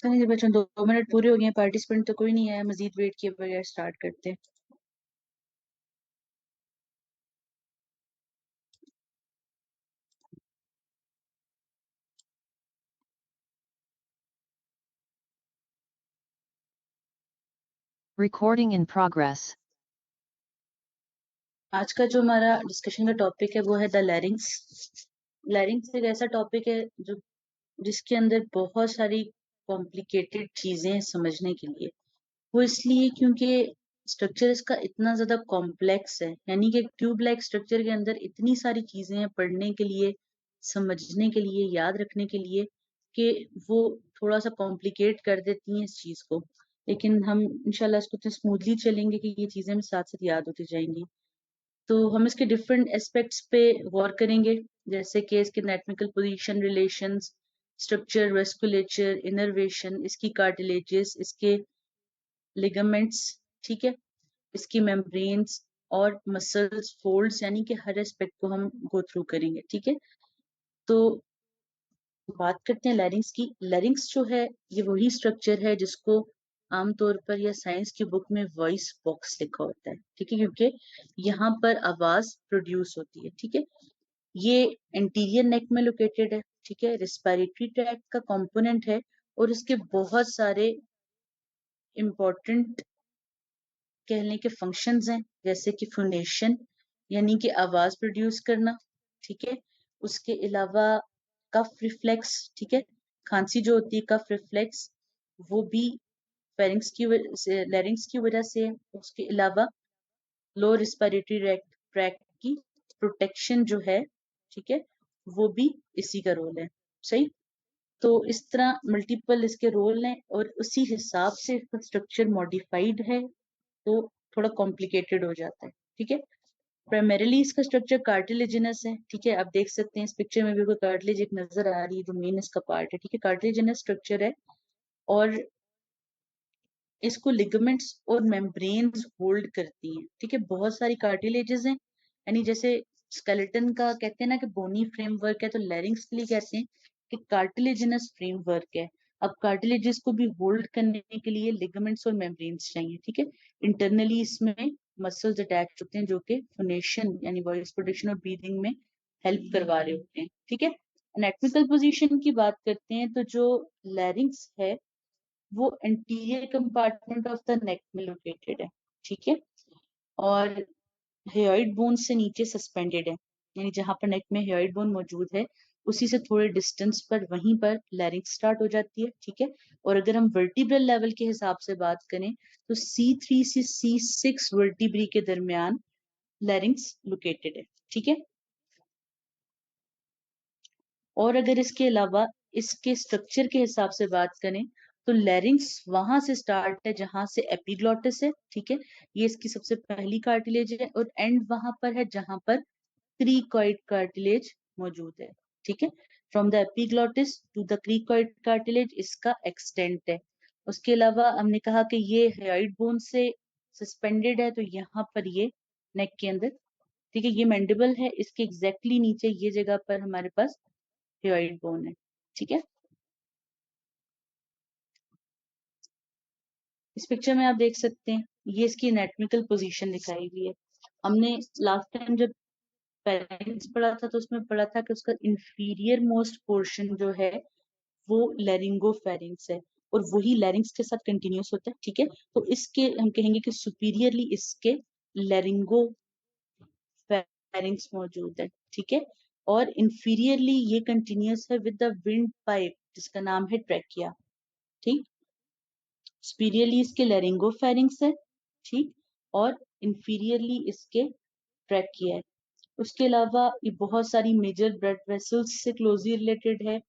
चलिए बच्चों, 2 मिनट पूरे हो गए हैं। पार्टिसिपेंट तो कोई नहीं है, मजीद वेट किए बगैर स्टार्ट करते हैं। Recording in progress. आज का जो हमारा डिस्कशन का टॉपिक है वो है द लैरिंग्स। लैरिंग्स एक ऐसा टॉपिक है जो जिसके अंदर बहुत सारी कॉम्प्लिकेटेड चीजें हैं समझने के लिए। वो इसलिए क्योंकि स्ट्रक्चर इसका इतना ज्यादा कॉम्प्लेक्स है, यानी कि एक ट्यूब लाइक स्ट्रक्चर के अंदर इतनी सारी चीजें हैं पढ़ने के लिए, समझने के लिए, याद रखने के लिए, कि वो थोड़ा सा कॉम्प्लिकेट कर देती हैं इस चीज को। लेकिन हम इंशाल्लाह इसको इतने स्मूथली चलेंगे कि ये चीजें हमें साथ साथ याद होती जाएंगी। तो हम इसके डिफरेंट एस्पेक्ट्स पे गौर करेंगे, जैसे कि इसके anatomical position, relations, structure, vasculature, innervation, इसकी कार्टिलेजेस, इसके लिगामेंट्स, ठीक है, इसकी मेम्ब्रेन्स और मसल्स, फोल्ड्स, यानी कि हर एस्पेक्ट को हम गो थ्रू करेंगे। ठीक है, तो बात करते हैं लैरिंग्स की। लैरिंग्स जो है ये वही स्ट्रक्चर है जिसको आमतौर पर या साइंस की बुक में वॉइस बॉक्स लिखा होता है। ठीक है, क्योंकि यहाँ पर आवाज प्रोड्यूस होती है। ठीक है, ये एंटीरियर नेक में लोकेटेड है। ठीक है, रिस्पिरेटरी ट्रैक्ट का कंपोनेंट है और इसके बहुत सारे इंपॉर्टेंट कहने के फंक्शंस हैं, जैसे कि फोनेशन यानी कि आवाज प्रोड्यूस करना। ठीक है, उसके अलावा कफ रिफ्लेक्स। ठीक है, खांसी जो होती है, कफ रिफ्लेक्स, वो भी लैरिंग्स की वजह से है। उसके अलावा लो रिस्पिरेटरी ट्रैक्ट की प्रोटेक्शन जो है, ठीक है, वो भी इसी का रोल है। सही, तो इस तरह मल्टीपल इसके रोल हैं और उसी हिसाब से इसका स्ट्रक्चर मॉडिफाइड है, तो थोड़ा कॉम्प्लिकेटेड हो जाता है। ठीक है, प्राइमरीली इसका स्ट्रक्चर कार्टिलेजिनस है। ठीक है, आप देख सकते हैं इस पिक्चर में भी कोई कार्टिलेज एक नजर आ रही है जो मेन इसका पार्ट है। ठीक है, कार्टिलेजिनस स्ट्रक्चर है और इसको लिगामेंट्स और मेम्ब्रेन्स होल्ड करती हैं। ठीक है, बहुत सारी कार्टिलेजेस हैं, यानी जैसे स्केलेटन का कहते हैं ना कि बोनी फ्रेमवर्क है, तो लैरिंग्स के लिए कहते हैं कि कार्टिलेजिनस फ्रेमवर्क है। अब कार्टिलेजेस को भी होल्ड करने के लिए लिगामेंट्स और मेम्ब्रेन्स चाहिए। ठीक है, इंटरनली इसमें मसल्स अटैच होते हैं जो कि फोनेशन यानी वॉइस प्रोडक्शन और ब्रीदिंग में हेल्प करवा रहे होते हैं। ठीक है, एनाटॉमिकल पोजीशन की बात करते हैं तो जो लैरिंग्स है वो anterior compartment of the neck में लोकेटेड है। ठीक है, और हेयोइड बोन से नीचे सस्पेंडेड है, यानी जहां पर नेक में हेयोइड बोन मौजूद है उसी से थोड़े डिस्टेंस पर वहीं पर लैरिंग्स स्टार्ट हो जाती है। ठीक है, और अगर हम वर्टिब्रल लेवल के हिसाब से बात करें तो C3 से C6 वर्टिब्री के दरमियान लैरिंग्स लोकेटेड है। ठीक है, और अगर इसके अलावा इसके स्ट्रक्चर के हिसाब से बात करें तो लैरिंग्स वहां से स्टार्ट है जहां से एपिग्लॉटिस है। ठीक है, ये इसकी सबसे पहली कार्टिलेज है और एंड वहां पर है जहां पर क्रीकॉइड कार्टिलेज मौजूद है। ठीक है, from the epiglottis to the cricoid cartilage इसका एक्सटेंट है। उसके अलावा हमने कहा कि ये हेयोइड बोन से सस्पेंडेड है, तो यहाँ पर ये नेक के अंदर, ठीक है, ये मैंडिबल है, इसके एग्जैक्टली नीचे ये जगह पर हमारे पास हेयोइड बोन है। ठीक है, इस पिक्चर में आप देख सकते हैं ये इसकी एनाटॉमिकल पोजीशन दिखाई गई है। हमने लास्ट टाइम जब पेरेंट्स पढ़ा था तो उसमें पढ़ा था कि उसका इंफीरियर मोस्ट पोर्शन जो है वो लैरिंगोफेरिंग्स है और वही लैरिंग्स के साथ कंटिन्यूस होता है। ठीक है, तो इसके हम कहेंगे कि सुपीरियरली इसके लैरिंगोफेरिंग्स मौजूद है। ठीक है, और इंफीरियरली ये कंटिन्यूस है विद द विंड पाइप जिसका नाम है ट्रैकिया। ठीक, सुपीरियरली इसके लैरिंगोफेरिंग्स है, ठीक, और इंफीरियरली इसके ट्रैकिया है। उसके अलावा ये बहुत सारी मेजर ब्लड वेसल्स से क्लोजली रिलेटेड है,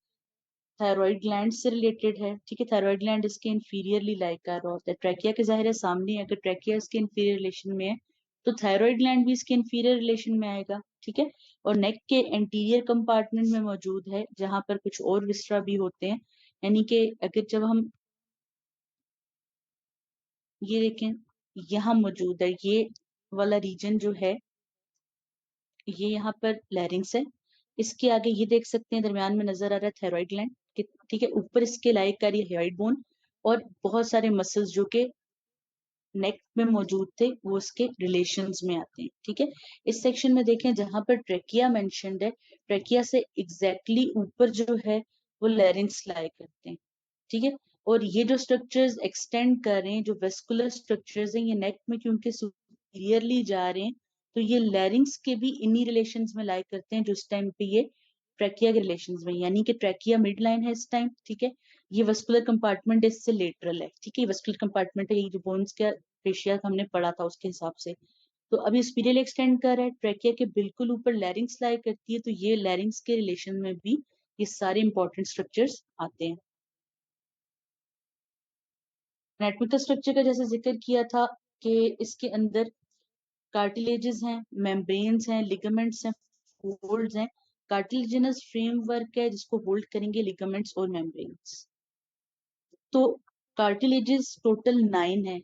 थायराइड ग्लैंड से रिलेटेड है। ठीक है, थायराइड ग्लैंड इसके इंफीरियरली लाई कर रहा होता है, ट्रैकिया के जाहिर है सामने है, अगर ट्रैकिया इसके इंफीरियर रिलेशन में है तो थायराइड ग्लैंड भी इसके इंफीरियर रिलेशन में आएगा। ठीक है, और नेक के एंटीरियर कंपार्टमेंट में मौजूद है जहां पर कुछ और विस्ट्रा भी होते हैं, यानी कि अगर जब हम ये देखें यहाँ मौजूद है ये वाला रीजन जो है, ये यहाँ पर लैरिंग्स है। इसके आगे ये देख सकते हैं दरमियान में नजर आ रहा है थायराइड ग्लैंड। ठीक है, ऊपर इसके लाई कर ये हेड बोन और बहुत सारे मसल्स जो के नेक में मौजूद थे वो उसके रिलेशंस में आते हैं। ठीक है, इस सेक्शन में देखें जहां पर ट्रेकिया मेंशन्ड है, ट्रेकिया से एग्जैक्टली ऊपर जो है वो लैरिंक्स लाई करते हैं। ठीक है, और ये जो स्ट्रक्चर्स एक्सटेंड कर रहे हैं, जो वेस्कुलर स्ट्रक्चर्स हैं, ये नेक में क्योंकि सुपीरियरली जा रहे हैं, तो ये लैरिंग्स के भी इन्हीं रिलेशंस में लाई करते हैं जो इस टाइम पे ये ट्रैकिया के रिलेशंस में, यानी कि ट्रैकिया मिड लाइन है इस टाइम। ठीक है, ये वस्कुलर कंपार्टमेंट इससे लेटरल है। ठीक है, वस्कुलर कंपार्टमेंट है, ये जो बोन्स का रेशिया हमने पढ़ा था उसके हिसाब से। तो अभी स्पीरियल एक्सटेंड कर रहा है, ट्रैकिया के बिल्कुल ऊपर लैरिंग्स लाई करती है, तो ये लैरिंग्स के रिलेशन में भी ये सारे इंपॉर्टेंट स्ट्रक्चर्स आते हैं। एनाटॉमिकल स्ट्रक्चर का जैसे जिक्र किया था कि इसके अंदर कार्टिलेजेस हैं, मेम्ब्रेन्स हैं, लिगामेंट्स हैं, फोल्ड्स हैं। कार्टिलेजिनस फ्रेमवर्क है जिसको होल्ड करेंगे लिगामेंट्स और मेम्ब्रेन्स। तो कार्टिलेजेस टोटल 9 है,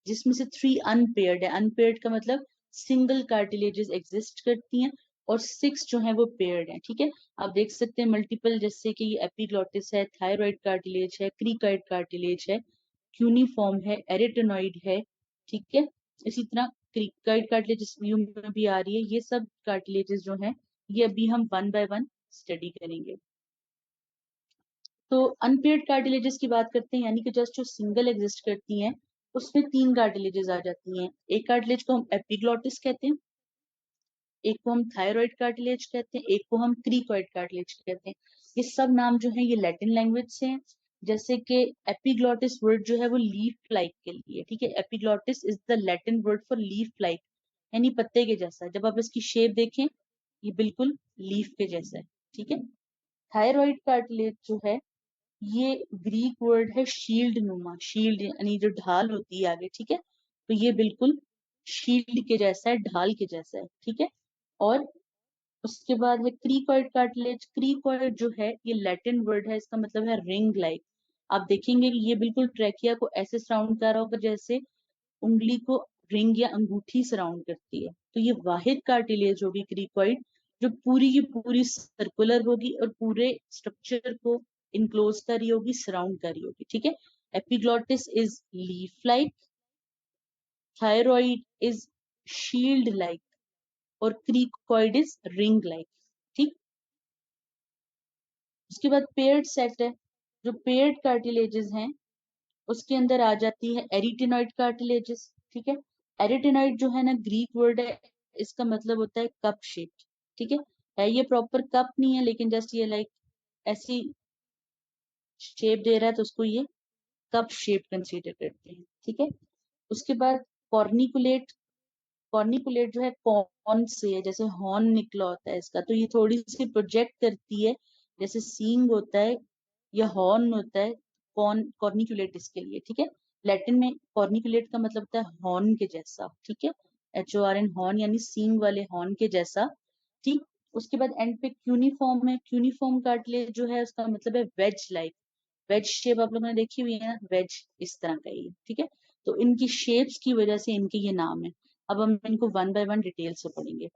जिसमें से 3 अनपेयर्ड है। अनपेयर्ड का मतलब सिंगल कार्टिलेजेस एग्जिस्ट करती हैं, और 6 जो है वो पेयर्ड है। ठीक है, आप देख सकते हैं मल्टीपल, जैसे कि ये एपिग्लॉटिस है, थायराइड कार्टिलेज है, क्रीकॉइड कार्टिलेज है, क्यूनिफॉर्म है, एरिटेनॉइड है। ठीक है, इसी तरह क्रीकॉइड कार्टिलेज व्यू में भी आ रही है। ये सब कार्टिलेजेस जो हैं ये अभी हम वन बाय वन स्टडी करेंगे। तो अनपेयर्ड कार्टिलेजेस की बात करते हैं, यानी कि जस्ट जो सिंगल एग्जिस्ट करती हैं, उसमें 3 कार्टिलेजेस आ जाती हैं। एक कार्टिलेज को हम एपिग्लॉटिस कहते हैं, एक को हम थायराइड कार्टिलेज कहते हैं, एक को हम क्रीकॉइड कार्टिलेज कहते हैं। ये सब नाम जो है ये लैटिन लैंग्वेज से हैं। जैसे कि एपिग्लॉटिस वर्ड जो है वो लीफ लाइक के लिए। ठीक है, epiglottis is the Latin word for leaf like, यानी पत्ते के जैसा। जब आप इसकी शेप देखें ये बिल्कुल लीफ के जैसा है। ठीक है, थायराइड कार्टिलेज जो है ये ग्रीक वर्ड है शील्ड नुमा, शील्ड यानी जो ढाल होती है आगे। ठीक है, तो ये बिल्कुल शील्ड के जैसा है, ढाल के जैसा है। ठीक है, और उसके बाद है क्रीकॉइड कार्टिलेज। क्रीकॉइड जो है ये लैटिन वर्ड है, इसका मतलब है रिंग लाइक। आप देखेंगे कि ये बिल्कुल ट्रैकिया को ऐसे सराउंड कर रहा होगा जैसे उंगली को रिंग या अंगूठी सराउंड करती है। तो ये वाहिद कार्टिलेज होगी क्रीकॉइड, जो पूरी की पूरी सर्कुलर होगी और पूरे स्ट्रक्चर को इनक्लोज कर रही होगी, सराउंड कर रही होगी। ठीक है, epiglottis is leaf like, thyroid is shield like, और क्रीकॉइड इज रिंग लाइक। ठीक, उसके बाद पेयर्ड सेट है। जो पेयर्ड कार्टिलेजेस हैं उसके अंदर आ जाती है एरिटेनॉइड कार्टिलेजेस। ठीक है, एरिटेनॉइड जो है ना ग्रीक वर्ड है, इसका मतलब होता है कप शेप। ठीक है ये प्रॉपर कप नहीं है, लेकिन जस्ट ये लाइक ऐसी शेप दे रहा है तो उसको ये कप शेप कंसीडर करते हैं। ठीक है, उसके बाद कॉर्निकुलेट। कॉर्निकुलेट जो है कॉर्न से है, जैसे हॉर्न निकला होता है इसका, तो ये थोड़ी सी प्रोजेक्ट करती है, जैसे सींग होता है या हॉर्न होता है। कॉर्निकुलेट इसके लिए। ठीक है, लैटिन में कॉर्निकुलेट का मतलब होता है हॉर्न के जैसा। ठीक है, HORN, हॉर्न यानी सींग वाले हॉर्न के जैसा। ठीक, उसके बाद एंड पे क्यूनिफॉर्म है। क्यूनिफॉर्म कार्टिलेज जो है उसका मतलब है वेज लाइक। वेज शेप आप लोगों ने देखी हुई है ना, वेज इस तरह का ही। ठीक है, तो इनकी शेप्स की वजह से इनके ये नाम है। अब हम इनको वन बाय वन डिटेल से पढ़ेंगे।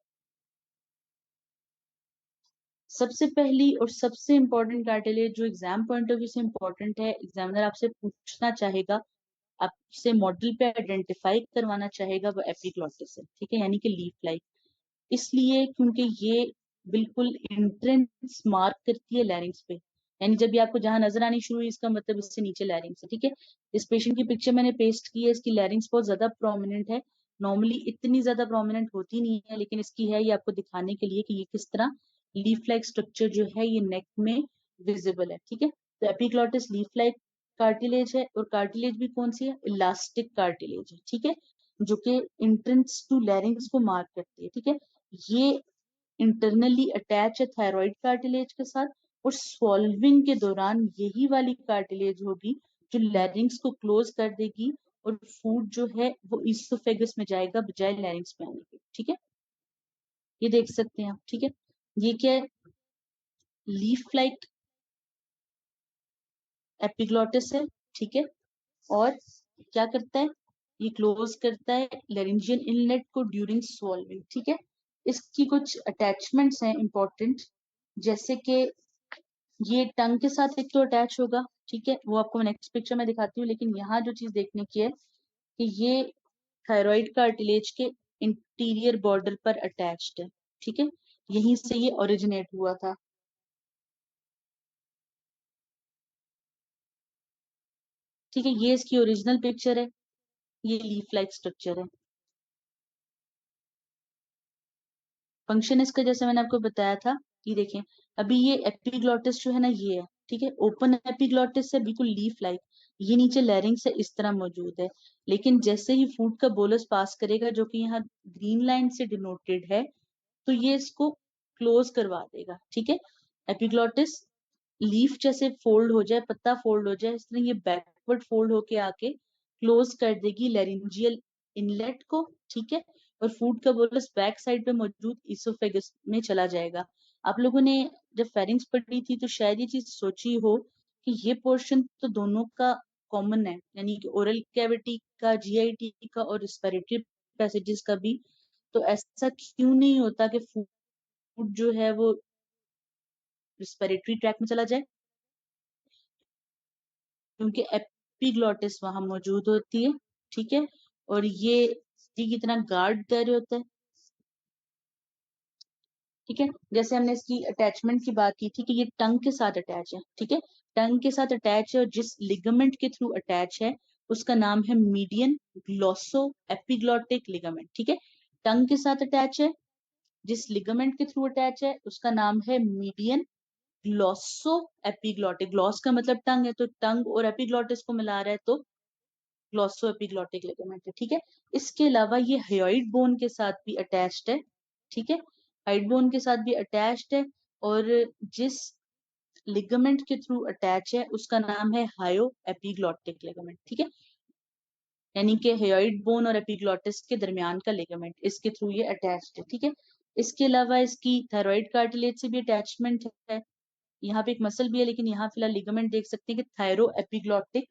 सबसे पहली और सबसे इंपॉर्टेंट कार्टिलेज जो एग्जाम पॉइंट ऑफ व्यू से इंपॉर्टेंट है, एग्जामिनर आपसे पूछना चाहेगा, आपसे मॉडल पे आइडेंटिफाई करवाना चाहेगा, वो एपिग्लॉटिस है। ठीक है, यानी कि लीफ लाइक, इसलिए क्योंकि ये बिल्कुल इंट्रेंस मार्क करती है लैरिंग्स पे। यानी जब ये आपको जहां नजर आनी शुरू हुई इसका मतलब इससे नीचे लैरिंग्स है। ठीक है, इस पेशेंट की पिक्चर मैंने पेस्ट की है, इसकी लैरिंग्स बहुत ज्यादा प्रोमिनेंट है। नॉर्मली इतनी ज्यादा प्रोमिनेंट होती नहीं है, लेकिन इसकी है, ये आपको दिखाने के लिए कि ये किस तरह लीफ लाइक स्ट्रक्चर जो है ये नेक में विजिबल है। ठीक है, तो एपिग्लॉटिस लीफ लाइक कार्टिलेज है, और कार्टिलेज भी कौन सी है, इलास्टिक कार्टिलेज है। ठीक है, जो कि इंट्रेंस टू लैरिंग्स को मार्क करती है। ठीक है, ये इंटरनली अटैच है थायराइड कार्टिलेज के साथ, और सॉल्विंग के दौरान यही वाली कार्टिलेज होगी जो लैरिंग्स को क्लोज कर देगी, और फूड जो है वो ईसोफेगस में जाएगा बजाय लैरिंग्स में आने के। ठीक है, ये देख सकते हैं आप। ठीक है, ये क्या है, लीफ लाइक एपिग्लॉटिस है। ठीक है, और क्या करता है, ये क्लोज करता है लेरिंजियन इनलेट को ड्यूरिंग सॉल्विंग। ठीक है, इसकी कुछ अटैचमेंट्स हैं इंपॉर्टेंट, जैसे कि ये टंग के साथ एक तो अटैच होगा, ठीक है, वो आपको नेक्स्ट पिक्चर में दिखाती हूँ, लेकिन यहाँ जो चीज देखने की है कि ये थायराइड कार्टिलेज के इंटीरियर बॉर्डर पर अटैच्ड है, ठीक है, यहीं से ये ओरिजिनेट हुआ था। ठीक है, ये इसकी ओरिजिनल पिक्चर है, ये लीफ लाइक स्ट्रक्चर है। फंक्शन इसका जैसे मैंने आपको बताया था, ये देखें, अभी ये एपिग्लॉटिस जो है ना ये है, ठीक है, ओपन एपिग्लॉटिस है बिल्कुल लीफ लाइक, ये नीचे लैरिंग्स से इस तरह मौजूद है, लेकिन जैसे ही फूड का बोलस पास करेगा जो कि यहाँ ग्रीन लाइन से डिनोटेड है, तो ये इसको क्लोज करवा देगा, ठीक है। एपिग्लॉटिस लीफ जैसे फोल्ड हो जाए, पत्ता फोल्ड हो जाए, इस तरह ये बैकवर्ड फोल्ड होके आके क्लोज कर देगी लैरिंजियल इनलेट को, ठीक है, और फूड का बोलस बैक साइड पे मौजूद इसोफेगस में चला जाएगा। आप लोगों ने जब फेरिंग्स पढ़ी थी तो शायद ये चीज सोची हो कि ये पोर्शन तो दोनों का कॉमन है, यानी कि ओरल कैविटी का, जीआईटी का और रिस्पिरेटरी पैसेजेस का भी, तो ऐसा क्यों नहीं होता कि फूड जो है वो रिस्पिरेटरी ट्रैक में चला जाए, क्योंकि एपिग्लॉटिस वहां मौजूद होती है, ठीक है, और ये सी की तरह गार्ड कर रहे होता है, ठीक है। जैसे हमने इसकी अटैचमेंट की बात की थी कि ये टंग के साथ अटैच है, ठीक है, टंग के साथ अटैच है, और जिस लिगामेंट के थ्रू अटैच है उसका नाम है मीडियन ग्लोसो एपिग्लॉटिक लिगामेंट, ठीक है, टंग के साथ अटैच है, जिस लिगामेंट के थ्रू अटैच है उसका नाम है मीडियन ग्लॉसो एपिग्लॉटिक, ग्लॉस का मतलब टंग है, तो टंग और एपिग्लॉटिस को मिला रहा है तो ग्लॉसो एपिग्लॉटिक लिगामेंट है, ठीक है। इसके अलावा ये हायोइड बोन के साथ भी अटैच्ड है, ठीक है, हायोइड बोन के साथ भी अटैच्ड है, और जिस लिगामेंट के थ्रू अटैच है उसका नाम है हायो एपिग्लॉटिक लिगामेंट, ठीक है, यानी कि हायोइड बोन और एपिग्लॉटिस के दरमियान का लिगामेंट, इसके थ्रू ये अटैच्ड है, ठीक है। इसके अलावा इसकी थायराइड कार्टिलेज से भी अटैचमेंट है, यहाँ पे एक मसल भी है, लेकिन यहाँ फिलहाल लिगामेंट देख सकते हैं कि थायरो एपिग्लॉटिक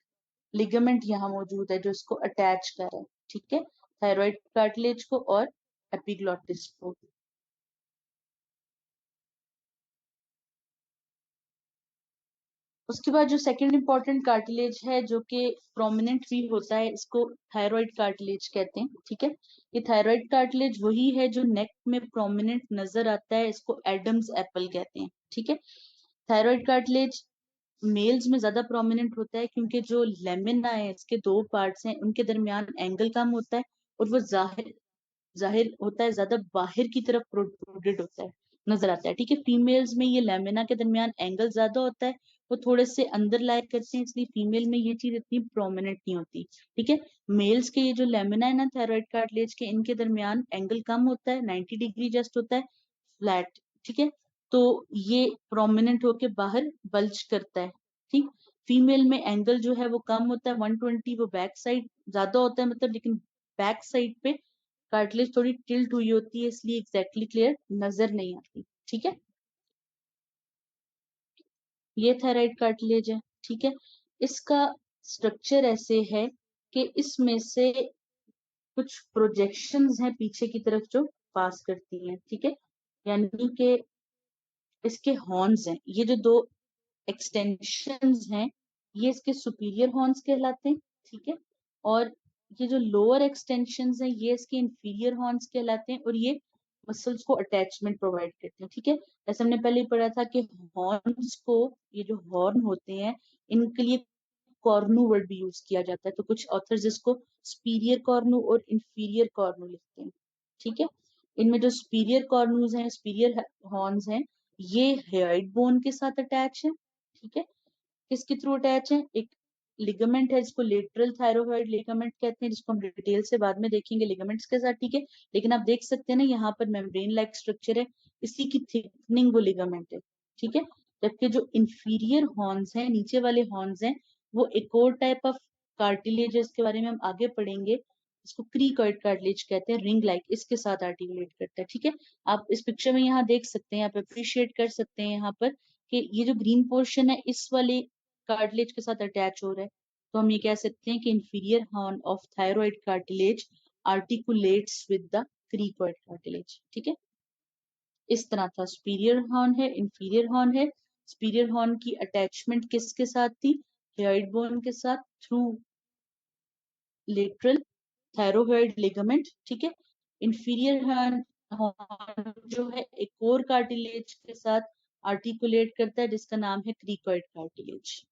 लिगामेंट यहाँ मौजूद है जो इसको अटैच कर रहा है, ठीक है, थायराइड कार्टिलेज को और एपिग्लॉटिस को। उसके बाद जो सेकंड इंपॉर्टेंट कार्टिलेज है जो कि प्रोमिनेंट भी होता है, इसको थायराइड कार्टिलेज कहते हैं, ठीक है। ये थायराइड कार्टिलेज वही है जो नेक में प्रोमिनेंट नजर आता है, इसको एडम्स एप्पल कहते हैं, ठीक है। थायराइड कार्टिलेज मेल्स में ज्यादा प्रोमिनेंट होता है क्योंकि जो लेमिना है इसके दो पार्ट्स हैं, उनके दरमियान एंगल कम होता है, और वो जाहिर जाहिर होता है, ज्यादा बाहर की तरफ प्रोट्रूडेड होता है, नजर आता है, ठीक है। फीमेल्स में ये लेमिना के दरमियान एंगल ज्यादा होता है, वो थोड़े से अंदर लाइक करते हैं, इसलिए फीमेल में ये चीज इतनी प्रोमिनेंट नहीं होती, ठीक है। मेल्स के ये जो लेमिना है ना थायराइड कार्टिलेज के, इनके दरमियान एंगल कम होता है, 90 डिग्री जस्ट होता है, फ्लैट, ठीक है, तो ये प्रोमिनेंट होके बाहर बल्ज करता है, ठीक। फीमेल में एंगल जो है वो कम होता है, 120, वो बैक साइड ज्यादा होता है मतलब, लेकिन बैक साइड पे कार्टिलेज थोड़ी टिल्ट हुई होती है, इसलिए एग्जैक्टली क्लियर नजर नहीं आती, ठीक है। ये थायराइड कार्टिलेज है, ठीक है। इसका स्ट्रक्चर ऐसे है कि इसमें से कुछ प्रोजेक्शंस हैं पीछे की तरफ जो पास करती हैं, ठीक है, यानी कि इसके हॉर्न्स हैं, ये जो दो एक्सटेंशंस हैं ये इसके सुपीरियर हॉर्न्स कहलाते हैं, ठीक है, और ये जो लोअर एक्सटेंशंस हैं ये इसके इंफीरियर हॉर्न्स कहलाते हैं, और ये मसल्स को अटैचमेंट प्रोवाइड करते हैं, ठीक है। जैसे हमने पहले ही पढ़ा था कि हॉर्न्स को, ये जो हॉर्न होते हैं इनके लिए कॉर्नू वर्ड भी यूज किया जाता है, तो कुछ ऑथर्स इसको सुपीरियर कॉर्नू और इंफीरियर कॉर्नू लिखते हैं, ठीक है। इनमें जो सुपीरियर कॉर्नूज हैं, सुपीरियर हॉर्न्स हैं, ये हेयर्ड बोन के साथ अटैच है, ठीक है। किसके थ्रू अटैच है, एक लिगामेंट है जिसको लेटरल थायरोइड लिगामेंट कहते हैं, जिसको हम डिटेल से बाद में देखेंगे लिगामेंट्स के साथ, ठीक है। लेकिन आप देख सकते हैं ना यहाँ पर मेम्ब्रेन लाइक स्ट्रक्चर है, इसी की थिकनिंग वो लिगामेंट है, ठीक है। जबकि जो इंफीरियर हॉर्न्स हैं, नीचे वाले हॉर्न्स हैं, वो एक और टाइप ऑफ कार्टिलेज है, इसके बारे में हम आगे पढ़ेंगे, इसको क्रीकॉइड कार्टिलेज कहते हैं, रिंग लाइक, इसके साथ आर्टिकुलेट करता है, ठीक है। आप इस पिक्चर में यहाँ देख सकते हैं, आप अप्रिशिएट कर सकते हैं यहाँ पर कि ये जो ग्रीन पोर्शन है इस वाले कार्टिलेज के साथ अटैच हो रहा है, तो हम ये कह सकते हैं कि inferior horn of thyroid cartilage articulates with the cricoid cartilage, ठीक है। इस तरह था, सुपीरियर हॉर्न है, इंफीरियर हॉर्न है, स्पीरियर हॉर्न की अटैचमेंट किसके साथ थी? हियोइड बोन के साथ, थ्रू लेटरल थायरोहेड लिगामेंट, ठीक है। इंफीरियर हॉर्न जो है एक और कार्टिलेज के साथ आर्टिकुलेट करता है जिसका नाम है क्रीकॉइड कार्टिलेज।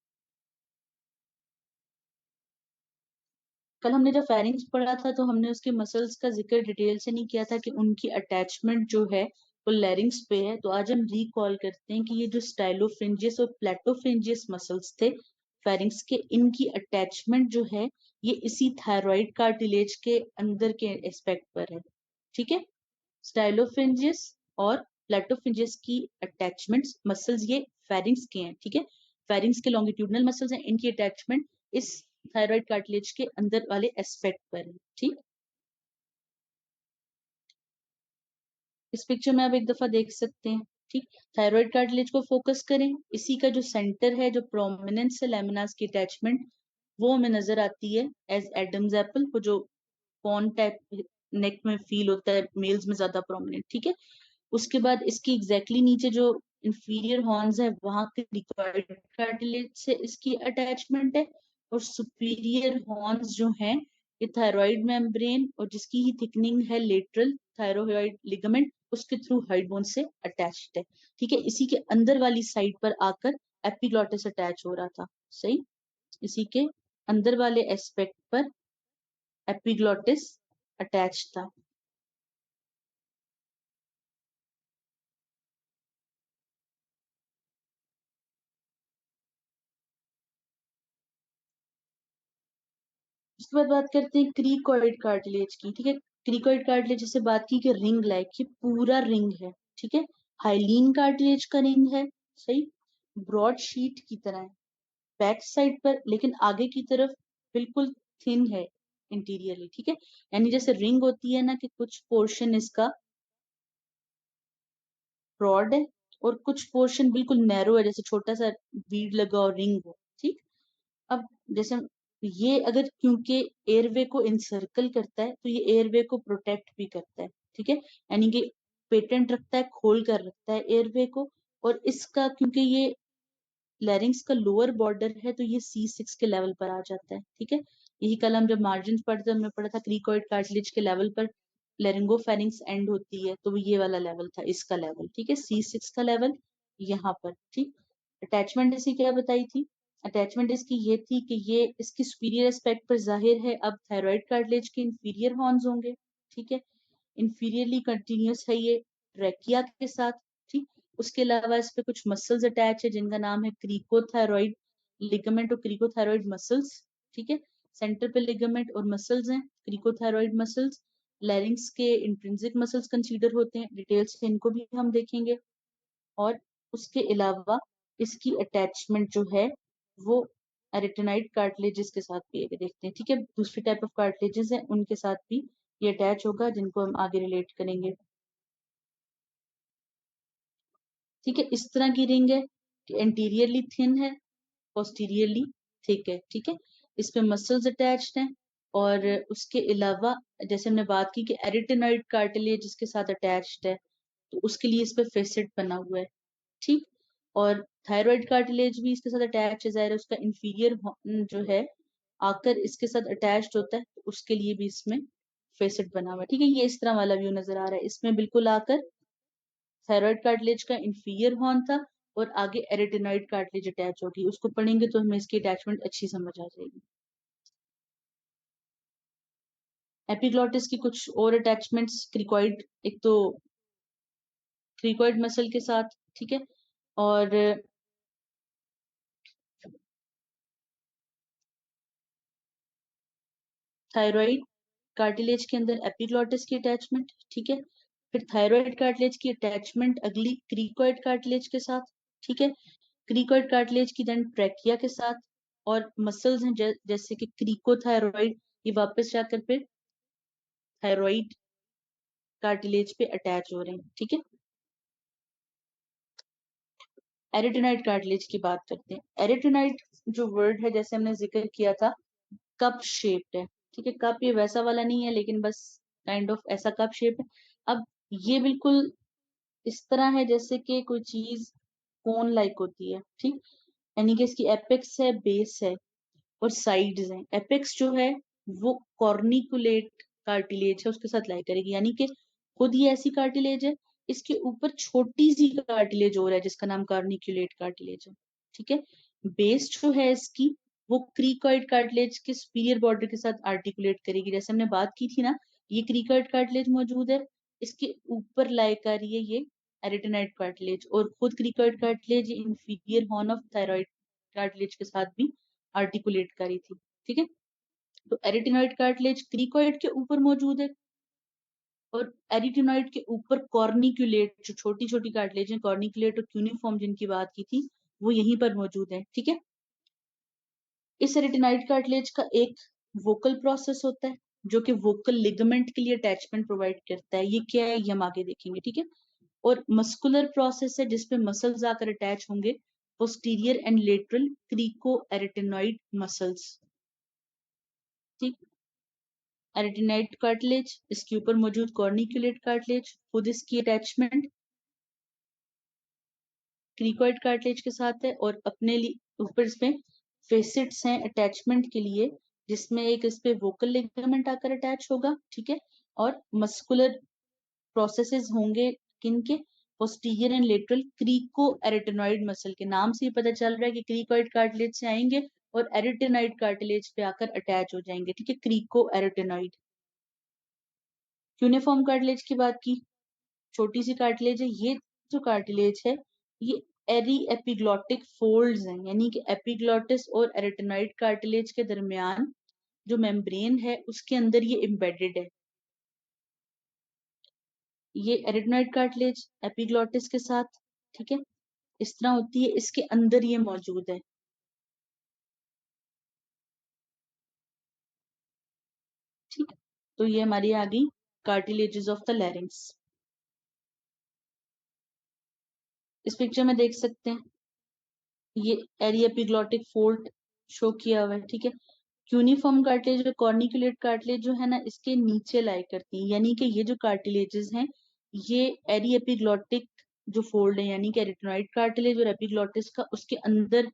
कल हमने जब फेरिंग्स पढ़ा था तो हमने उसके मसल्स का जिक्र डिटेल से नहीं किया था कि उनकी अटैचमेंट जो है वो लैरिंग्स पे है। तो आज हम रिकॉल करते हैं कि ये जो स्टाइलोफ्रिंजियस और प्लेटोफ्रिंजियस मसल्स थे फेरिंग्स के, इनकी अटैचमेंट जो है ये इसी थायराइड कार्टिलेज के अंदर के एस्पेक्ट पर है, ठीक है। स्टाइलोफ्रिंजियस और प्लेटोफ्रिंजियस की अटैचमेंट्स मसल्स ये फेरिंग्स के हैं, ठीक है। फेरिंग्स के लॉन्गिट्यूडनल मसल्स हैं, इनकी अटैचमेंट इस थायराइड कार्टिलेज के अंदर वाले एस्पेक्ट पर है, ठीक। इस पिक्चर में आप एक दफा देख सकते हैं, ठीक। थायराइड कार्टिलेज को फोकस करें, इसी का जो सेंटर है, जो प्रोमिनेंस है लेमिनास की अटैचमेंट, वो हमें नजर आती है एज एडम्स एप्पल, वो जो कॉन टाइप नेक में फील होता है मेल्स में ज्यादा प्रोमिनेंट, ठीक है। उसके बाद इसकी एग्जैक्टली नीचे जो इंफीरियर हॉर्न्स है वहां के रिकॉर्ड कार्टिलेज से इसकी अटैचमेंट है, और सुपीरियर हॉर्न्स जो हैं ये थायराइड मेम्ब्रेन और जिसकी ही थिकनिंग है लेटरल थायरोइड लिगामेंट उसके थ्रू हाइड बोन से अटैच्ड है, ठीक है। इसी के अंदर वाली साइड पर आकर एपिग्लॉटिस अटैच हो रहा था, सही। इसी के अंदर वाले एस्पेक्ट पर एपिग्लॉटिस अटैच था। उसके बाद बात करते हैं क्रीकॉइड कार्टिलेज की, ठीक है। क्रीकॉइड कार्टिलेज जैसे बात की कि रिंग लाइक, ये पूरा रिंग है, ठीक है। हाइलीन कार्टिलेज का रिंग है, सही, ब्रॉड शीट की तरह है बैक साइड पर, लेकिन आगे की तरफ बिल्कुल थिन है इंटीरियरली, ठीक है। यानी जैसे रिंग होती है ना कि कुछ पोर्शन इसका ब्रॉड है और कुछ पोर्शन बिल्कुल नैरो है, जैसे छोटा सा बीड लगा और रिंग हो, ठीक। अब जैसे ये अगर क्योंकि एयरवे को इंसर्कल करता है तो ये एयरवे को प्रोटेक्ट भी करता है, ठीक है। यानी कि पेटेंट रखता है, खोल कर रखता है एयरवे को। और इसका क्योंकि ये लैरिंग्स का लोअर बॉर्डर है तो ये C6 के लेवल पर आ जाता है, ठीक है। यही कल हम जब मार्जिन पढ़ते हमने पढ़ा था क्रीकॉइड कार्टिलेज के लेवल पर लेरिंगोफेरिंग्स एंड होती है, तो वो ये वाला लेवल था, इसका लेवल, ठीक है, C6 का लेवल यहाँ पर, ठीक। अटैचमेंट इसकी क्या बताई थी? अटैचमेंट इसकी ये थी कि ये इसकी सुपीरियर एस्पेक्ट पर जाहिर है अब थायराइड कार्टिलेज के इंफीरियर हॉर्न्स होंगे, ठीक है। इंफीरियरली कंटिन्यूस है ये ट्रैकिया के साथ, ठीक। उसके अलावा इस पे कुछ मसल्स अटैच है जिनका नाम है क्रीकोथायरॉइड लिगामेंट और क्रीकोथायरॉइड मसल्स, ठीक है। सेंटर पे लिगामेंट और मसल्स हैं, क्रीकोथायरॉइड मसल्स। लैरिंग्स के इंट्रिंसिक मसल्स कंसीडर होते हैं, डिटेल्स से इनको भी हम देखेंगे। और उसके अलावा इसकी अटैचमेंट जो है वो एरिटेनाइड कार्टिलेजेस के साथ भी आगे देखते हैं, ठीक है। दूसरी टाइप ऑफ कार्टिलेजेस हैं उनके साथ भी ये अटैच होगा जिनको हम आगे रिलेट करेंगे, ठीक है। इस तरह की रिंग है कि एंटीरियरली थिन है, पोस्टीरियरली थिक है, ठीक है। इस पे मसल्स अटैच्ड हैं। और उसके अलावा जैसे हमने बात की कि एरिटेनॉइड कार्टिलेज इसके साथ अटैच्ड है, तो उसके लिए इस पे फेसेट बना हुआ है, ठीक। और थायराइड कार्टिलेज भी इसके साथ अटैच है, जाहिर है उसका इंफीरियर जो है आकर इसके साथ अटैच्ड होता है, तो उसके लिए भी इसमें फेसेट बना हुआ है, ठीक है। ये इस तरह वाला व्यू नजर आ रहा है, इसमें बिल्कुल आकर थायराइड कार्टिलेज का इंफीरियर हॉर्न था और आगे एरिटेनॉइड कार्टिलेज अटैच होगी, उसको पढ़ेंगे तो हमें इसकी अटैचमेंट अच्छी समझ आ जाएगी। एपिग्लॉटिस की कुछ और अटैचमेंट्स, क्रिकॉइड, एक तो क्रिकॉइड मसल के साथ, ठीक है। और थायराइड कार्टिलेज के अंदर एपिग्लॉटिस की अटैचमेंट, ठीक है। फिर थायराइड कार्टिलेज की अटैचमेंट अगली क्रीकॉइड कार्टिलेज के साथ, ठीक है। क्रीकॉइड कार्टिलेज की देन ट्रैकिया के साथ। और मसल्स हैं जैसे कि क्रीकोथायरॉइड, ये वापस जाकर फिर थायराइड कार्टिलेज पे अटैच हो रहे हैं, ठीक है। एरिटेनाइड कार्टिलेज की बात करते हैं। एरिटेनाइड जो वर्ड है जैसे हमने जिक्र किया था कप शेप्ड है, ठीक है। कप ये वैसा वाला नहीं है लेकिन बस काइंड ऑफ ऐसा कप शेप है। अब ये बिल्कुल इस तरह है जैसे कि कोई चीज कोन लाइक होती है, ठीक। यानी कि इसकी एपेक्स है, बेस है और साइड्स हैं। एपेक्स जो है वो कॉर्निकुलेट कार्टिलेज है, उसके साथ लाई करेगी, यानी कि खुद ये ऐसी कार्टिलेज है, इसके ऊपर छोटी सी कार्टिलेज और है जिसका नाम कॉर्निकुलेट कार्टिलेज है, ठीक है। बेस जो है इसकी वो क्रीकॉइड कार्टिलेज के सुपीरियर बॉर्डर के साथ आर्टिकुलेट करेगी, जैसे हमने बात की थी ना, ये क्रीकॉइड कार्टिलेज मौजूद है, इसके ऊपर लाई कर रही है ये एरिटेनाइड कार्टिलेज, और खुद cricoid cartilage inferior horn of thyroid cartilage के साथ भी आर्टिकुलेट करी थी, ठीक है। तो एरिटिनॉइड कार्टिलेज क्रीकॉइड के ऊपर मौजूद है, और एरिटिनॉइड के ऊपर कॉर्निकुलेट जो छोटी छोटी कार्टिलेज है, कॉर्निकुलेट और क्यूनिफॉर्म जिनकी बात की थी, वो यहीं पर मौजूद है, ठीक है। इस एरिटिनॉइड कार्टिलेज का एक वोकल प्रोसेस होता है जो कि वोकल लिगामेंट के लिए अटैचमेंट प्रोवाइड करता है, ये क्या है ये हम आगे देखेंगे, ठीक है। और मस्कुलर प्रोसेस है जिसपे मसल्स आकर अटैच होंगे, पोस्टीरियर एंड लेटरल क्रीको एरिटिनॉइड मसल्स, ठीक। एरिटिनाइड कार्टिलेज, इसके ऊपर मौजूद कॉर्निकुलेट कार्टिलेज, खुद इसकी अटैचमेंट क्रीकॉइड कार्टिलेज के साथ है, और अपने लिए ऊपर इसमें फेसिट्स हैं अटैचमेंट के लिए, जिसमें एक इस पे वोकल लिगामेंट आकर अटैच होगा, ठीक है। और मस्कुलर प्रोसेसेस होंगे किनके, posterior and lateral cricoarytenoid muscle के, नाम से ही पता चल रहा है कि क्रीकॉइड कार्टिलेज से आएंगे और एरिटेनॉइड कार्टिलेज पे आकर अटैच हो जाएंगे, ठीक है, क्रीको एरिटेनॉइड। यूनिफॉर्म कार्टिलेज की बात की, छोटी सी कार्टिलेज है ये, जो कार्टिलेज है ये एरी एपिग्लॉटिक फोल्ड्स हैं, यानी कि एपिग्लॉटिस और एरिटेनॉइड कार्टिलेज के दरमियान जो मेम्ब्रेन है उसके अंदर ये एम्बेडेड है। ये एरिटेनॉइड कार्टिलेज एपिग्लॉटिस के साथ, ठीक है, इस तरह होती है, इसके अंदर ये मौजूद है, ठीक। तो ये हमारी आ गई कार्टिलेजेस ऑफ द लैरिंग्स। इस पिक्चर में देख सकते हैं ये एरी एपिग्लॉटिक फोल्ड शो किया हुआ है, ठीक है। यूनिफॉर्म कार्टिलेज और कॉर्निकुलेट कार्टिलेज जो है ना इसके नीचे लाई करती है, यानी कि ये जो कार्टिलेजेस हैं ये एरी एपिग्लॉटिक जो फोल्ड है, यानी कि एरिटेनॉइड कार्टिलेज और एपिग्लॉटिस का उसके अंदर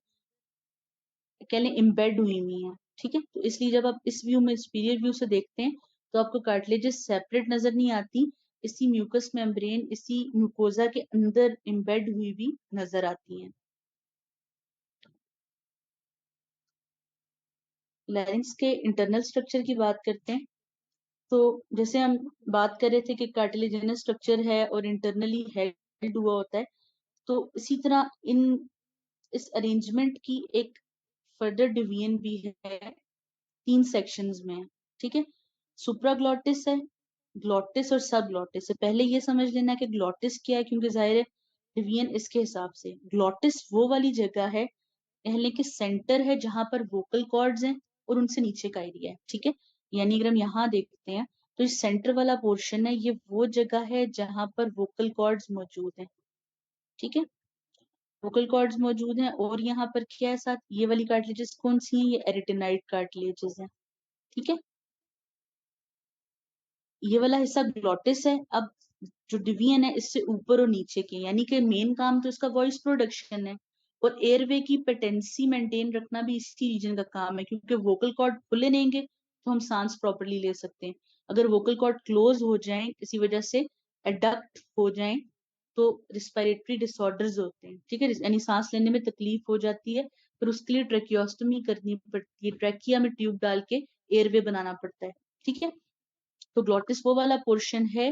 कह लें एम्बेड हुई हुई है, ठीक है। तो इसलिए जब आप इस व्यू में सुपीरियर व्यू से देखते हैं तो आपको कार्टिलेजेस सेपरेट नजर नहीं आती, इसी म्यूकस मेम्ब्रेन इसी म्यूकोजा के अंदर एम्बेड हुई भी नजर आती हैं। लैरिंक्स के इंटरनल स्ट्रक्चर की बात करते हैं, तो जैसे हम बात कर रहे थे कि कार्टिलेजिनस स्ट्रक्चर है और इंटरनली हेल्ड हुआ होता है, तो इसी तरह इन इस अरेंजमेंट की एक फर्दर डिवीजन भी है, तीन सेक्शंस में है, ठीक है। सुप्राग्लॉटिस है, ग्लॉटिस और सब ग्लॉटिस है। पहले ये समझ लेना कि ग्लॉटिस क्या है, क्योंकि जाहिर है डिवीजन इसके हिसाब से, ग्लॉटिस वो वाली जगह है कहने के सेंटर है जहां पर वोकल कॉर्ड्स हैं और उनसे नीचे का एरिया है, ठीक है। यानी अगर हम यहाँ देखते हैं तो इस सेंटर वाला पोर्शन है, ये वो जगह है जहां पर वोकल कॉर्ड्स मौजूद हैं, ठीक है। वोकल कॉर्ड्स मौजूद हैं, और यहाँ पर क्या है साथ, ये वाली कार्टिलेजेस कौन सी हैं, ये एरिटेनाइड कार्टिलेजेस हैं, ठीक है। ये वाला हिस्सा ग्लॉटिस है। अब जो डिवीजन है इससे ऊपर और नीचे के, यानी कि मेन काम तो इसका वॉइस प्रोडक्शन है, और एयरवे की पेटेंसी मेंटेन रखना भी इसी रीजन का काम है, क्योंकि वोकल कॉर्ड खुले रहेंगे तो हम सांस प्रॉपरली ले सकते हैं। अगर वोकल कॉर्ड क्लोज हो जाए किसी वजह से, एडक्ट हो जाए, तो रिस्पिरेटरी डिसऑर्डर्स होते हैं, ठीक है, यानी सांस लेने में तकलीफ हो जाती है, फिर उसके लिए ट्रेकियोस्टमी करनी पड़ती है, ट्रेकिया में ट्यूब डाल के एयरवे बनाना पड़ता है, ठीक है। तो ग्लॉटिस वो वाला पोर्शन है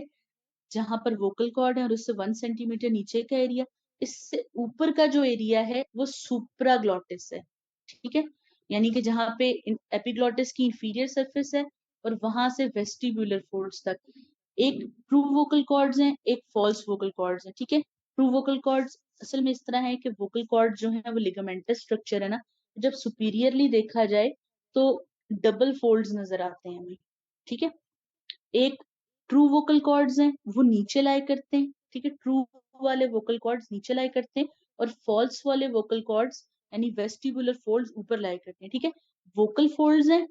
जहां पर वोकल कॉर्ड है और उससे 1 सेंटीमीटर नीचे का एरिया, इससे ऊपर का जो एरिया है वो सुप्राग्लॉटिस है, ठीक है। यानी कि जहां पे एपिग्लॉटिस की इंफीरियर सरफेस है और वहां से वेस्टिब्यूलर फोल्ड्स तक, एक ट्रू वोकल कॉर्ड्स हैं, एक फॉल्स वोकल कॉर्ड्स हैं, ठीक है। ट्रू वोकल कॉर्ड्स असल में इस तरह है कि वोकल कॉर्ड जो है वो लिगामेंटस स्ट्रक्चर है ना, जब सुपीरियरली देखा जाए तो डबल फोल्ड्स नजर आते हैं हमें, ठीक है। एक ट्रू वोकल कॉर्ड्स हैं वो नीचे लाई करते हैं, ठीक है, ट्रू वाले वोकल कॉर्ड्स नीचे लाई करते हैं, और फॉल्स वाले वोकल कॉर्ड्स यानी वेस्टिबुलर फोल्ड्स ऊपर लाई करते हैं, ठीक है। वोकल फोल्ड्स हैं,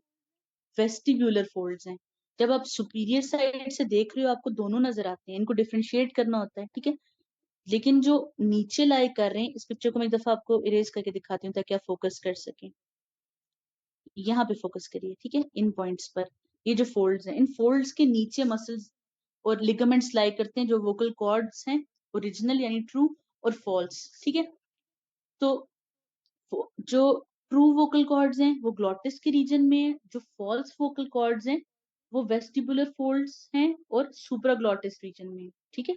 वेस्टिब्यूलर फोल्ड्स हैं। जब आप सुपीरियर साइड से देख रहे हो आपको दोनों नजर आते हैं, इनको डिफरेंशिएट करना होता है, ठीक है। लेकिन जो नीचे लाई कर रहे हैं, इस पिक्चर को मैं एक दफा आपको इरेज करके दिखाती हूँ ताकि आप फोकस कर सकें। यहाँ पे फोकस करिए, ठीक है, इन पॉइंट्स पर। ये जो फोल्ड्स हैं, इन फोल्ड्स के नीचे मसल्स और लिगामेंट्स लाई करते हैं जो वोकल कॉर्ड्स हैं, ओरिजिनल यानी ट्रू और फॉल्स, ठीक है। तो जो ट्रू वोकल कॉर्ड्स हैं वो ग्लॉटिस के रीजन में है, जो फॉल्स वोकल कॉर्ड्स हैं वो वेस्टिबुलर फोल्ड्स हैं और सुप्राग्लॉटिस रीजन में है, ठीक है।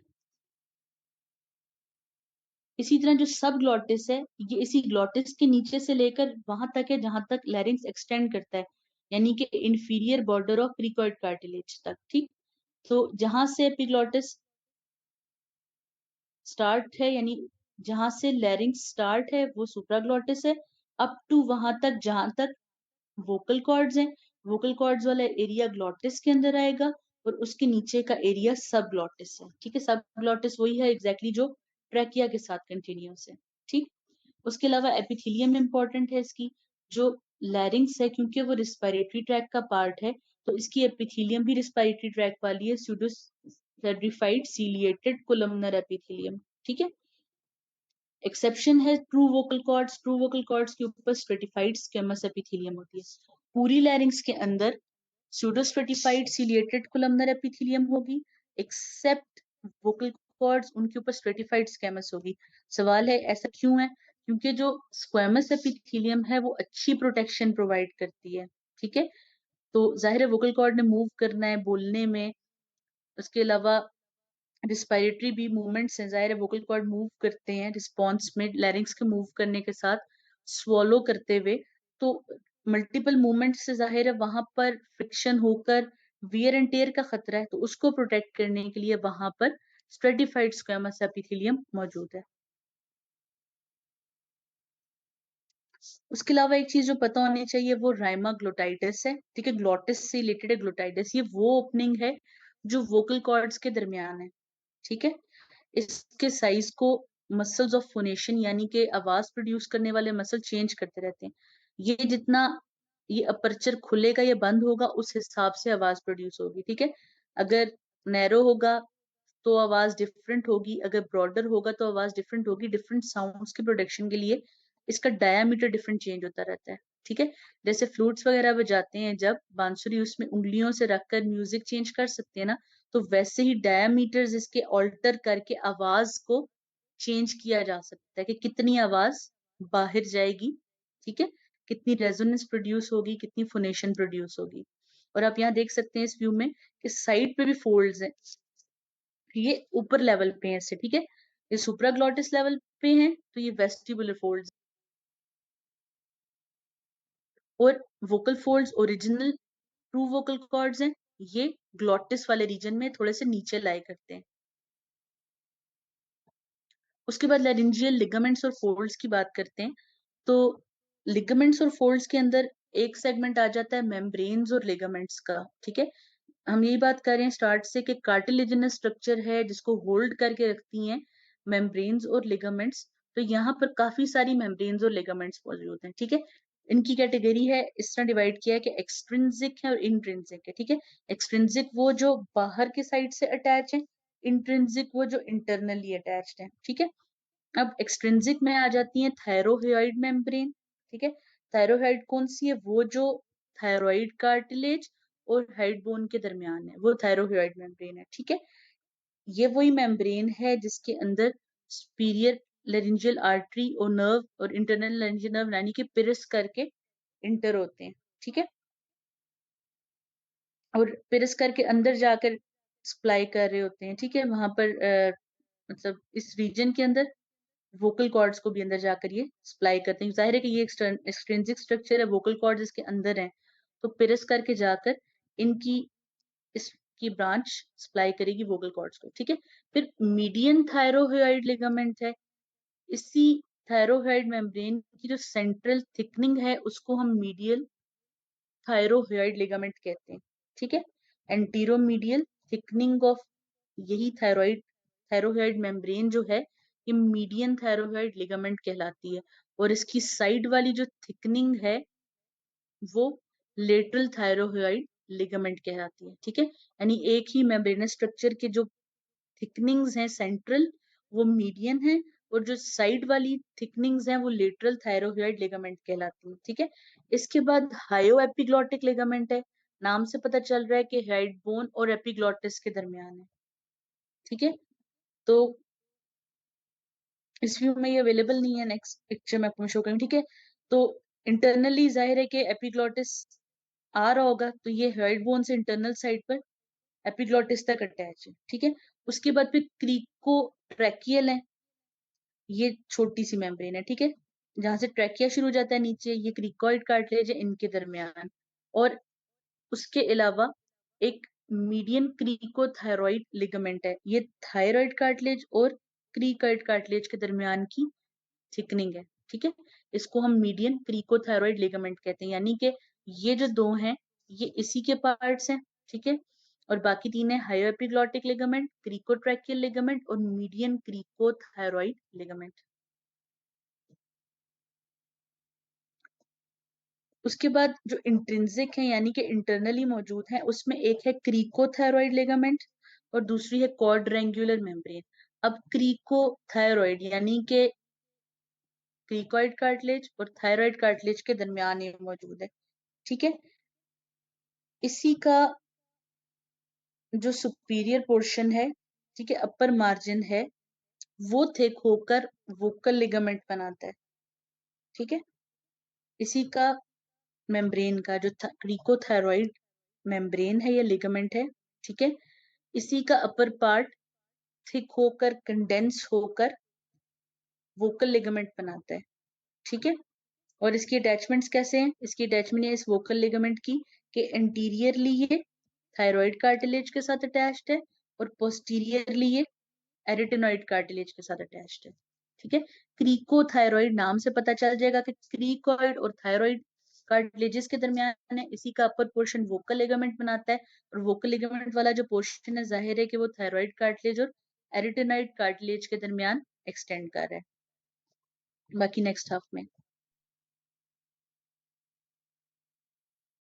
इसी तरह जो सब ग्लॉटिस है, ये इसी ग्लॉटिस के नीचे से लेकर वहां तक है जहां तक लैरिंग्स एक्सटेंड करता है, यानी कि inferior border of cricoid cartilage तक, ठीक। तो जहां से एपिग्लॉटिस स्टार्ट है, यानी जहां से लैरिंग्स स्टार्ट है वो सुप्राग्लॉटिस है, अप टू वहां तक जहां तक वोकल कॉर्ड्स हैं। वोकल कॉर्ड्स वाला एरिया ग्लॉटिस के अंदर आएगा और उसके नीचे का एरिया सब ग्लॉटिस है, ठीक है। सब ग्लॉटिस वही है एग्जैक्टली जो ट्रैकिया के साथ कंटिन्यूस है, ठीक। उसके अलावा एपिथेलियम इंपॉर्टेंट है इसकी। जो लैरिंग्स है क्योंकि वो रिस्पायरेटरी ट्रैक का पार्ट है, तो इसकी एपिथेलियम भी रिस्पायरेटरी ट्रैक वाली है, स्यूडो सेड्रिफाइड सीलिएटेड कोलमनर एपिथेलियम, ठीक है। एक्सेप्शन है true vocal cords. True vocal cords के ऊपर स्ट्रेटिफाइड स्क्वेमस एपिथेलियम होती है। पूरी लैरिंग्स के अंदर pseudo stratified ciliated columnar epithelium होगी, एक्सेप्ट वोकल कॉर्ड्स, उनके ऊपर स्ट्रेटिफाइड स्क्वेमस होगी। सवाल है ऐसा क्यों है? क्योंकि जो स्क्वेमस एपिथेलियम है वो अच्छी प्रोटेक्शन प्रोवाइड करती है, ठीक है। तो जाहिर है वोकल कॉर्ड ने मूव करना है बोलने में, उसके अलावा रिस्पायरेटरी भी मूवमेंट्स हैं, जाहिर है वोकल कॉर्ड मूव करते हैं रिस्पॉन्स में लैरिंग्स के मूव करने के साथ, स्वॉलो करते हुए। तो मल्टीपल मूवमेंट से जाहिर है वहां पर फ्रिक्शन होकर वियर एंड टेयर का खतरा है, तो उसको प्रोटेक्ट करने के लिए वहां पर स्ट्रेटिफाइड स्क्वेमस एपिथेलियम मौजूद है। उसके अलावा एक चीज जो पता होनी चाहिए वो राइमा ग्लोटाइटिस है, ठीक है। ग्लोटिस से रिलेटेड है ग्लोटाइटिस, ये वो ओपनिंग है जो वोकल कॉर्ड्स के दरमियान है, ठीक है। इसके साइज को मसल्स ऑफ फोनेशन यानी कि आवाज प्रोड्यूस करने वाले मसल चेंज करते रहते हैं। ये जितना ये अपर्चर खुलेगा या बंद होगा उस हिसाब से आवाज प्रोड्यूस होगी, ठीक है। अगर नैरो होगा तो आवाज डिफरेंट होगी, अगर ब्रॉडर होगा तो आवाज डिफरेंट होगी। डिफरेंट साउंड्स की प्रोडक्शन के लिए इसका डायामीटर डिफरेंट चेंज होता रहता है, ठीक है। जैसे फ्लूट्स वगैरह बजाते हैं जब बांसुरी, उसमें उंगलियों से रखकर म्यूजिक चेंज कर सकते हैं ना, तो वैसे ही डायामीटर्स इसके ऑल्टर करके आवाज को चेंज किया जा सकता है कि कितनी आवाज बाहर जाएगी, ठीक है, कितनी रेजोनेंस प्रोड्यूस होगी, कितनी फोनेशन प्रोड्यूस होगी। और आप यहाँ देख सकते हैं इस व्यू में कि साइड पे भी फोल्ड्स हैं, ये ऊपर लेवल पे है इससे, ठीक है। ये सुप्राग्लॉटिस लेवल पे है तो ये वेस्टिबुलर फोल्ड्स, और vocal folds original true vocal cords हैं, ये ग्लॉटिस वाले रीजन में थोड़े से नीचे लाई करते हैं। उसके बाद लैरिंजियल लिगामेंट्स और फोल्ड्स की बात करते हैं। तो लिगामेंट्स और फोल्ड्स के अंदर एक सेगमेंट आ जाता है मेम्ब्रेन्स और लिगामेंट्स का, ठीक है। हम यही बात कर रहे हैं स्टार्ट से कि कार्टिलेजिनस स्ट्रक्चर है जिसको होल्ड करके रखती हैं मेम्ब्रेन्स और लिगामेंट्स। तो यहाँ पर काफी सारी मेम्ब्रेन्स और लिगामेंट्स मौजूद हैं, ठीक है। इनकी कैटेगरी है इस तरह डिवाइड किया है कि एक्सट्रिंसिक है और इंट्रिंसिक है, ठीक है। एक्सट्रिंसिक वो जो बाहर के साइड से अटैच है, इंट्रिंसिक वो जो इंटरनली अटैच्ड है, ठीक है। अब एक्सट्रिंसिक में आ जाती है थायरोहेड मेम्ब्रेन, ठीक है। थायरोहेड कौन सी है? वो जो थायराइड कार्टिलेज और हेड बोन के दरमियान है, वो थायरोहेड मेम्ब्रेन है, ठीक है। ये वही मेम्ब्रेन है जिसके अंदर सुपीरियर लेरिंजियल आर्टरी और नर्व और इंटरनल लेरिंजियल नर्व यानी कि पिरस करके इंटर होते हैं, ठीक है। और पिरस करके अंदर जाकर सप्लाई कर रहे होते हैं, ठीक है। वहां पर मतलब इस रीजन के अंदर वोकल कॉर्ड्स को भी अंदर जाकर ये सप्लाई करते हैं। जाहिर है कि ये एक्सट्रिंसिक स्ट्रक्चर है, वोकल कॉर्ड्स इसके अंदर हैं, तो पिरस करके जाकर इनकी इसकी ब्रांच सप्लाई करेगी वोकल कॉर्ड्स को, ठीक है। फिर मीडियन थायरोहेड लिगामेंट है। इसी थायरोहेड मेम्ब्रेन की जो सेंट्रल थिकनिंग है उसको हम मीडियल थायरोहेड लिगामेंट कहते हैं, ठीक है। एंटीरोमीडियल थिकनिंग ऑफ यही थायराइड थायरोहेड मेम्ब्रेन जो है ये मीडियन थायरोहेड लिगामेंट कहलाती है, और इसकी साइड वाली जो थिकनिंग है वो लेटरल थायरोहेड लिगामेंट कहलाती है, ठीक है। यानी एक ही मेम्ब्रेनस स्ट्रक्चर के जो थिकनिंग्स हैं सेंट्रल, वो मीडियन है, और जो साइड वाली थिकनिंग्स हैं वो लेटरल थायरोइड लिगामेंट कहलाती हैं। ठीक है, इसके बाद हायो एपिग्लॉटिक लिगामेंट है। नाम से पता चल रहा है कि हेड बोन और एपिग्लॉटिस के दरमियान है। ठीक है, तो इस व्यू में ये अवेलेबल नहीं है, नेक्स्ट पिक्चर में आपको शो करूंगी। ठीक है, तो इंटरनली जाहिर है कि एपिग्लॉटिस आ रहा होगा, तो ये हेड बोन से इंटरनल साइड पर एपिग्लॉटिस तक अटैच है। ठीक है, उसके बाद फिर क्रीको ट्रैकियल है, ये छोटी सी मेम्ब्रेन है। ठीक है, जहां से ट्रैकिया शुरू हो जाता है नीचे, ये क्रिकॉइड कार्टिलेज है इनके दरमियान। और उसके अलावा एक मीडियन क्रीकोथायरॉइड लिगामेंट है, ये थायराइड कार्टिलेज और क्रीकॉइड कार्टिलेज के दरमियान की थिकनिंग है। ठीक है, इसको हम मीडियन क्रीकोथायरॉइड लिगामेंट कहते हैं, यानी कि ये जो दो हैं ये इसी के पार्ट्स हैं। ठीक है, और बाकी तीन है हायोएपिग्लॉटिक लिगामेंट, क्रीकोट्रैकियल लिगामेंट और मीडियन क्रीकोथायरॉइड लिगामेंट। उसके बाद जो इंट्रिंसिक है यानी कि इंटरनली मौजूद है, उसमें एक है क्रीकोथायरॉइड लिगामेंट और दूसरी है क्वाड्रेंगुलर मेम्ब्रेन। अब क्रीकोथायरॉइड यानी कि क्रीकॉइड कार्टिलेज और थायराइड कार्टिलेज के दरमियान ये मौजूद है। ठीक है, इसी का जो सुपीरियर पोर्शन है, ठीक है, अपर मार्जिन है, वो थिक होकर वोकल लिगामेंट बनाता है। ठीक है, इसी का मेम्ब्रेन का जो क्रीकोथायरॉइड मेम्ब्रेन है या लिगामेंट है, ठीक है, इसी का अपर पार्ट थिक होकर कंडेंस होकर वोकल लिगामेंट बनाता है। ठीक है, और इसकी अटैचमेंट्स कैसे हैं? इसकी अटैचमेंट है इस वोकल लिगामेंट की कि एंटीरियरली ये थायराइड कार्टिलेज के साथ अटैच्ड है और पोस्टीरियरली ये एरिटेनॉइड कार्टिलेज के साथ अटैच्ड है। ठीक है, क्रीकोथायरॉइड नाम से पता चल जाएगा कि क्रीकॉइड और थायराइड कार्टिलेजेस के दरमियान है, इसी का अपर पोर्शन वोकल लिगामेंट बनाता है, और वोकल लिगामेंट वाला जो पोर्शन है जाहिर है कि वो थायराइड कार्टिलेज और एरिटेनॉइड कार्टिलेज के दरमियान एक्सटेंड कर रहा है। बाकी नेक्स्ट हाफ में